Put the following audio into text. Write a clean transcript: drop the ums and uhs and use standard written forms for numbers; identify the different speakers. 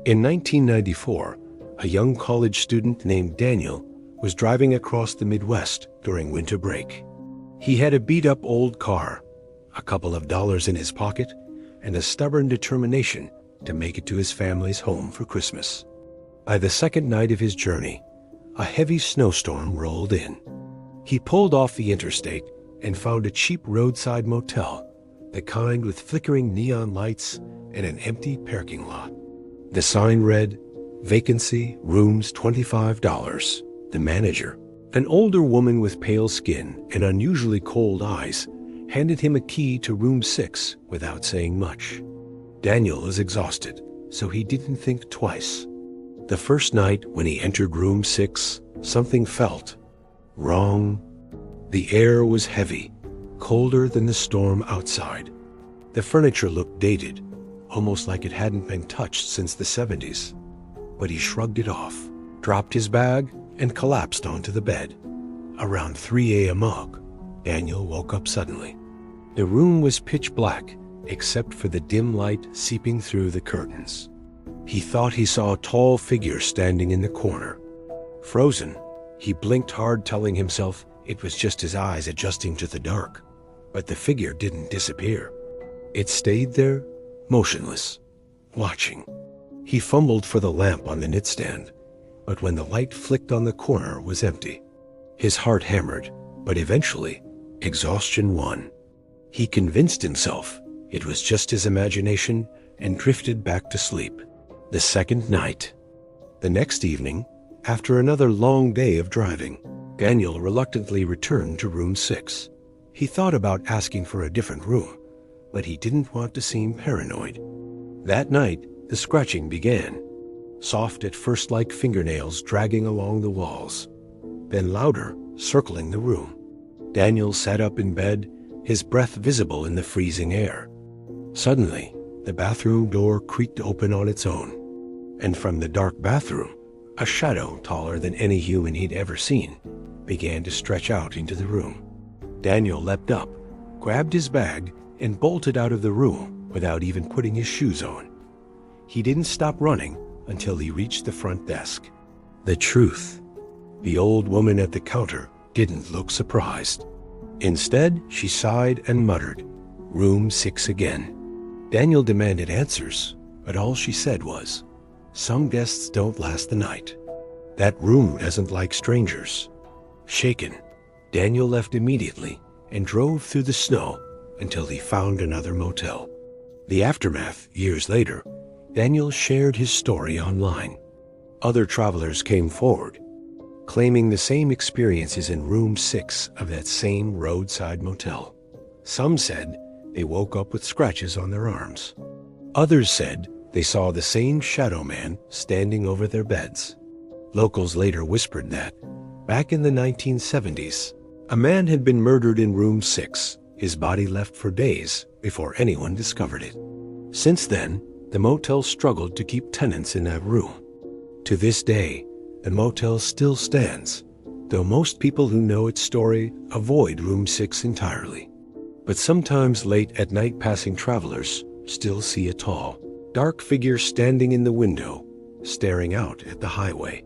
Speaker 1: In 1994, a young college student named Daniel was driving across the Midwest during winter break. He had a beat-up old car, a couple of dollars in his pocket, and a stubborn determination to make it to his family's home for Christmas. By the second night of his journey, a heavy snowstorm rolled in. He pulled off the interstate and found a cheap roadside motel, the kind with flickering neon lights and an empty parking lot. The sign read, "Vacancy, rooms $25. The manager, an older woman with pale skin and unusually cold eyes, handed him a key to room 6 without saying much. Daniel was exhausted, so he didn't think twice. The first night when he entered room 6, something felt wrong. The air was heavy, colder than the storm outside. The furniture looked dated, almost like it hadn't been touched since the 70s. But he shrugged it off, dropped his bag, and collapsed onto the bed. Around 3 a.m. Daniel woke up suddenly. The room was pitch black, except for the dim light seeping through the curtains. He thought he saw a tall figure standing in the corner. Frozen, he blinked hard, telling himself it was just his eyes adjusting to the dark. But the figure didn't disappear. It stayed there, motionless, watching. He fumbled for the lamp on the nightstand, but when the light flicked on the corner, it was empty. His heart hammered, but eventually, exhaustion won. He convinced himself it was just his imagination and drifted back to sleep. The second night. The next evening, after another long day of driving, Daniel reluctantly returned to room 6. He thought about asking for a different room, but he didn't want to seem paranoid. That night, the scratching began, soft at first, like fingernails dragging along the walls, then louder, circling the room. Daniel sat up in bed, his breath visible in the freezing air. Suddenly, the bathroom door creaked open on its own, and from the dark bathroom, a shadow taller than any human he'd ever seen began to stretch out into the room. Daniel leapt up, grabbed his bag, and bolted out of the room without even putting his shoes on. He didn't stop running until he reached the front desk. The truth, the old woman at the counter didn't look surprised. Instead, she sighed and muttered, "Room 6 again." Daniel demanded answers, but all she said was, "Some guests don't last the night. That room doesn't like strangers." Shaken, Daniel left immediately and drove through the snow until he found another motel. The aftermath, years later, Daniel shared his story online. Other travelers came forward, claiming the same experiences in room 6 of that same roadside motel. Some said they woke up with scratches on their arms. Others said they saw the same shadow man standing over their beds. Locals later whispered that, back in the 1970s, a man had been murdered in room 6, his body left for days before anyone discovered it. Since then, the motel struggled to keep tenants in that room. To this day, the motel still stands, though most people who know its story avoid room 6 entirely. But sometimes late at night, passing travelers still see a tall, dark figure standing in the window, staring out at the highway.